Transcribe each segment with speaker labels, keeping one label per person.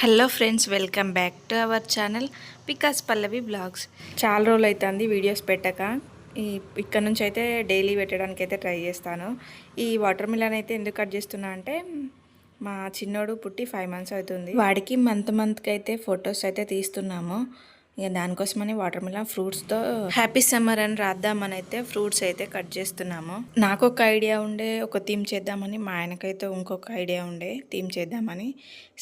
Speaker 1: Hello friends, welcome back to our channel Vikas Pallavi blogs. చాలా రోజులు అవుతుంది వీడియోస్ పెట్టక. ఇక్కడ నుంచి అయితే డైలీ పెట్టడానికి అయితే ట్రై చేస్తాను. ఈ వాటర్ మిలన్ అయితే ఎందుకు కట్ చేస్తున్నా అంటే మా చిన్నోడు పుట్టి 5 months అవుతుంది. వాడికి మంత్కి అయితే ఫొటోస్ అయితే తీస్తున్నాము. ఇక దానికోసమని వాటర్ మిలన్ ఫ్రూట్స్తో హ్యాపీ సమ్మర్ అని రాద్దామని అయితే ఫ్రూట్స్ అయితే కట్ చేస్తున్నాము. నాకు ఒక ఐడియా ఉండే ఒక థీమ్ చేద్దామని, మా ఆయనకైతే ఇంకొక ఐడియా ఉండే థీమ్ చేద్దామని.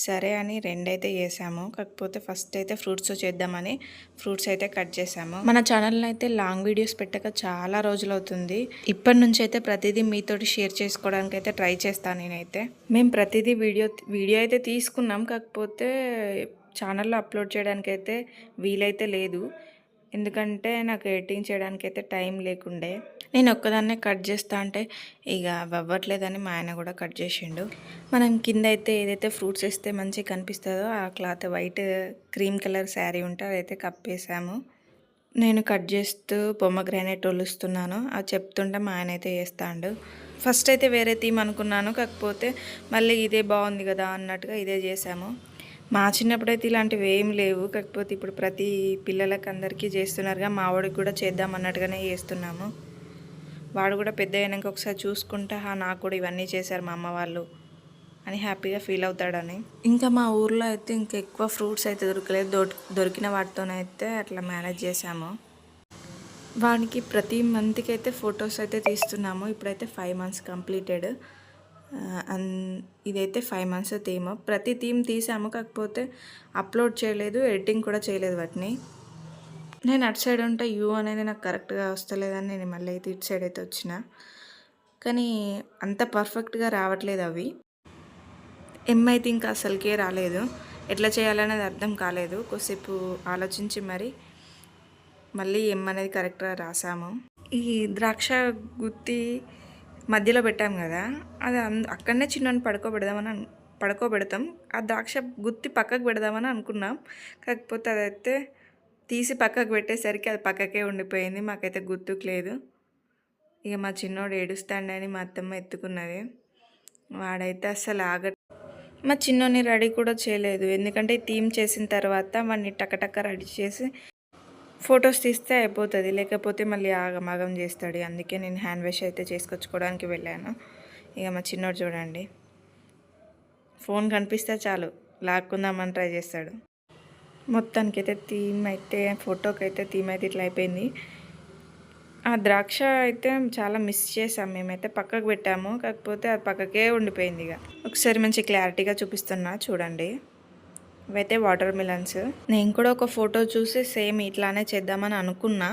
Speaker 1: సరే అని రెండైతే చేసాము. కాకపోతే ఫస్ట్ అయితే ఫ్రూట్స్ చేద్దామని ఫ్రూట్స్ అయితే కట్ చేసాము. మన ఛానల్లో అయితే లాంగ్ వీడియోస్ పెట్టక చాలా రోజులు అవుతుంది. ఇప్పటి నుంచి అయితే ప్రతిదీ మీతోటి షేర్ చేసుకోవడానికి అయితే ట్రై చేస్తాను నేనైతే. మేము ప్రతిదీ వీడియో అయితే తీసుకున్నాం. కాకపోతే ఛానల్లో అప్లోడ్ చేయడానికి అయితే వీలైతే లేదు. ఎందుకంటే నాకు ఎడిటింగ్ చేయడానికి అయితే టైం లేకుండే. నేను ఒక్కదాన్నే కట్ చేస్తా అంటే ఇక అవ్వట్లేదని మా ఆయన కూడా కట్ చేసిండు. మనం కింద అయితే ఏదైతే ఫ్రూట్స్ వేస్తే మంచిగా కనిపిస్తుందో ఆ cloth white cream colour sari ఉంటే అదైతే కప్పేసాము. నేను కట్ చేస్తూ పొమగ్రానైట్ ఒలుస్తున్నాను. అది చెప్తుంటే మా ఆయన అయితే వేస్తాడు. ఫస్ట్ అయితే వేరే థీమ్ అనుకున్నాను. కాకపోతే మళ్ళీ ఇదే బాగుంది కదా అన్నట్టుగా ఇదే చేసాము. మా చిన్నప్పుడైతే ఇలాంటివి ఏం లేవు. కాకపోతే ఇప్పుడు ప్రతి పిల్లలకి అందరికీ చేస్తున్నారుగా, మా వాడికి కూడా చేద్దాం అన్నట్టుగానే చేస్తున్నాము. వాడు కూడా పెద్ద అయినాక ఒకసారి చూసుకుంటా నాకు కూడా ఇవన్నీ చేశారు మా అమ్మ వాళ్ళు అని హ్యాపీగా ఫీల్ అవుతాడని. ఇంకా మా ఊర్లో అయితే ఇంకా ఎక్కువ ఫ్రూట్స్ అయితే దొరకలేదు. దొరికిన వాటితోనైతే అట్లా మేనేజ్ చేసాము. వానికి ప్రతి మంత్కి అయితే ఫొటోస్ అయితే తీస్తున్నాము. ఇప్పుడైతే 5 months కంప్లీటెడ్. ఇదైతే 5 months థీమ్. ప్రతి థీమ్ తీసాము, కాకపోతే అప్లోడ్ చేయలేదు, ఎడిటింగ్ కూడా చేయలేదు వాటిని. నేను అటు సైడ్ ఉంటే యూ అనేది నాకు కరెక్ట్గా వస్తలేదని నేను మళ్ళీ అయితే ఇటు సైడ్ అయితే వచ్చిన. కానీ అంత పర్ఫెక్ట్గా రావట్లేదు అవి. ఎమ్ అయితే ఇంకా అసలుకే రాలేదు. ఎట్లా చేయాలనేది అర్థం కాలేదు. కొద్దిసేపు ఆలోచించి మళ్ళీ ఎమ్ అనేది కరెక్ట్గా రాసాము. ఈ ద్రాక్ష గుత్తి మధ్యలో పెట్టాం కదా, అది అక్కడనే చిన్నని పడుకోబెడతాం. ఆ ద్రాక్ష గుత్తి పక్కకు పెడదామని అనుకున్నాం. కాకపోతే అదైతే తీసి పక్కకు పెట్టేసరికి అది పక్కకే ఉండిపోయింది. మాకైతే గుర్తుకు లేదు. ఇక మా చిన్నోడు ఏడుస్తాడని మా అత్తమ్మ ఎత్తుకున్నది. వాడైతే అస్సలు మా చిన్నోని రెడీ కూడా చేయలేదు. ఎందుకంటే థీమ్ చేసిన తర్వాత వాడిని టకటక్క రెడీ చేసి ఫొటోస్ తీస్తే అయిపోతుంది, లేకపోతే మళ్ళీ ఆగమాగం చేస్తాడు. అందుకే నేను హ్యాండ్ వాష్ అయితే చేసుకొచ్చుకోవడానికి వెళ్ళాను. ఇక మా చిన్నోడు చూడండి, ఫోన్ కనిపిస్తే చాలు లాక్కుందామని ట్రై చేస్తాడు. మొత్తానికైతే ఫోటోకి అయితే థీమ్ అయితే ఇట్లా అయిపోయింది. ఆ ద్రాక్ష అయితే చాలా మిస్ చేసాం. మేమైతే పక్కకు పెట్టాము, కాకపోతే అది పక్కకే ఉండిపోయింది. ఇక ఒకసారి మంచి క్లారిటీగా చూపిస్తున్నా చూడండి. ఇవైతే వాటర్ మిలన్స్. నేను కూడా ఒక ఫోటో చూసి సేమ్ ఇట్లానే చేద్దామని అనుకున్నా.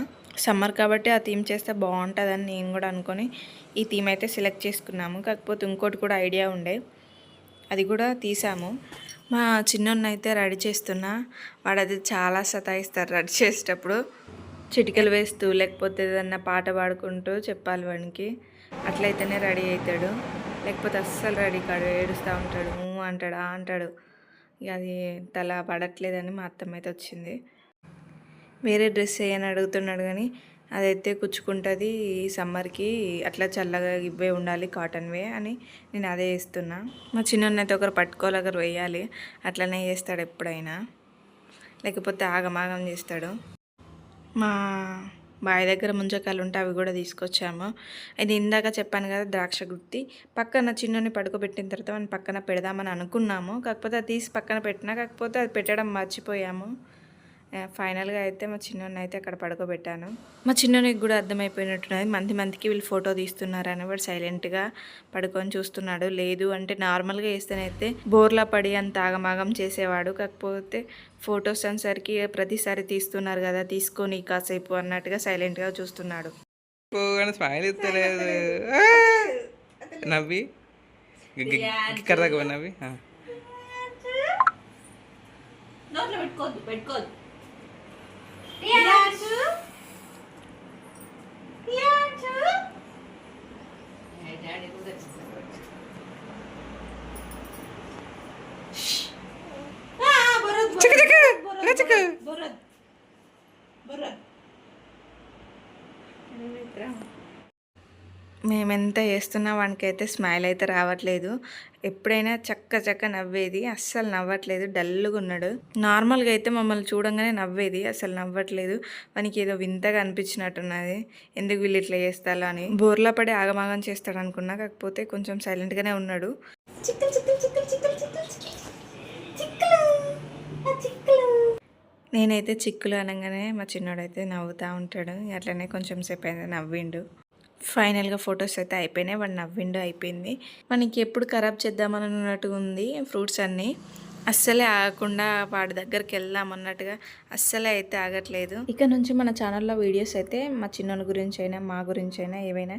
Speaker 1: సమ్మర్ కాబట్టి ఆ థీమ్ చేస్తే బాగుంటుందని నేను కూడా అనుకొని ఈ థీమ్ అయితే సెలెక్ట్ చేసుకున్నాము. కాకపోతే ఇంకోటి కూడా ఐడియా ఉండే, అది కూడా తీసాము. మా చిన్నోడిని అయితే రెడీ చేస్తున్నా. వాడు అది చాలా సతాయిస్తారు రెడీ చేసేటప్పుడు. చిటికలు వేస్తూ లేకపోతే ఏదన్నా పాట పాడుకుంటూ చెప్పాలి వాడికి. అట్లయితేనే రెడీ అవుతాడు, లేకపోతే అస్సలు రెడీ కాడు, ఏడుస్తూ ఉంటాడు, అంటాడు అంటాడు. ఇక అది తల పడట్లేదని మా అత్తమ్మ అయితే వచ్చింది. వేరే డ్రెస్ వేయని అడుగుతున్నాడు, కానీ అదైతే కుచ్చుకుంటుంది ఈ సమ్మర్కి, అట్లా చల్లగా ఇవే ఉండాలి కాటన్వే అని నేను అదే వేస్తున్నా. మా చిన్నోడినైతే ఒకరు పట్టుకోవాలి, ఒకరు వేయాలి. అట్లనే చేస్తాడు ఎప్పుడైనా, లేకపోతే ఆగమాగం చేస్తాడు. మా బావి దగ్గర ముంజకాయలు ఉంటే అవి కూడా తీసుకొచ్చాము. ఇది ఇందాక చెప్పాను కదా ద్రాక్ష గుత్తి. పక్కన చిన్నని పడుకోబెట్టిన తర్వాత మనం పక్కన పెడదామని అనుకున్నాము. కాకపోతే అది తీసి పక్కన పెట్టినా, కాకపోతే అది పెట్టడం మర్చిపోయాము. ఫైనల్గా అయితే మా చిన్నని అయితే అక్కడ పడుకోబెట్టాను. మా చిన్ననికి కూడా అర్థమైపోయినట్టున్నది, మందికి వీళ్ళు ఫోటో తీస్తున్నారని. వాడు సైలెంట్గా పడుకొని చూస్తున్నాడు. లేదు అంటే నార్మల్గా వేస్తేనైతే బోర్లా పడి అంత ఆగమాగం చేసేవాడు. కాకపోతే ఫొటోస్ అనేసరికి ప్రతిసారి తీస్తున్నారు కదా, తీసుకొని కాసేపు అన్నట్టుగా సైలెంట్గా చూస్తున్నాడు.
Speaker 2: నవ్వి నవ్వి పెట్టుకోదు.
Speaker 1: మేమెంత చేస్తున్నా వానికైతే స్మైల్ అయితే రావట్లేదు. ఎప్పుడైనా చక్క నవ్వేది. అస్సలు నవ్వట్లేదు. డల్‌గా ఉన్నాడు. నార్మల్‌గా అయితే మమ్మల్ని చూడంగానే నవ్వేది. అసలు నవ్వట్లేదు. వానికి ఏదో వింతగా అనిపించినట్టున్నది. ఎందుకు వీళ్ళు ఇట్లా చేస్తాలా అని. బోర్లా పడి ఆగమాగం చేస్తాడనుకున్నా. కాకపోతే కొంచెం సైలెంట్‌గానే ఉన్నాడు. నేనైతే చిక్కులు అనంగానే మా చిన్నోడైతే నవ్వుతూ ఉంటాడు. అట్లనే కొంచెం సేపు అయితే నవ్విండు. ఫైనల్‌గా ఫొటోస్ అయితే అయిపోయినాయి. వాడు నవ్విండు అయిపోయింది. మనకి ఎప్పుడు ఖరాబ్ చేద్దామని ఉన్నట్టుగా ఉంది ఫ్రూట్స్ అన్నీ. అస్సలే ఆగకుండా వాడి దగ్గరికి వెళ్దాం అన్నట్టుగా అస్సలే అయితే ఆగట్లేదు. ఇక నుంచి మన ఛానల్లో వీడియోస్ అయితే మా చిన్నోని గురించి అయినా మా గురించి అయినా ఏవైనా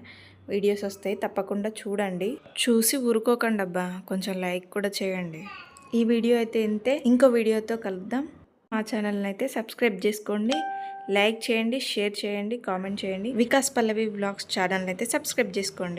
Speaker 1: వీడియోస్ వస్తాయి. తప్పకుండా చూడండి. చూసి ఊరుకోకండి అబ్బా. కొంచెం లైక్ కూడా చేయండి. ఈ వీడియో అయితే ఇంతే. ఇంకో వీడియోతో కలుద్దాం. మా ఛానల్ని అయితే సబ్స్క్రైబ్ చేసుకోండి. లైక్ చేయండి, షేర్ చేయండి, కామెంట్ చేయండి. వికాస్ పల్లవి వ్లాగ్స్ ఛానల్ని అయితే సబ్స్క్రైబ్ చేసుకోండి.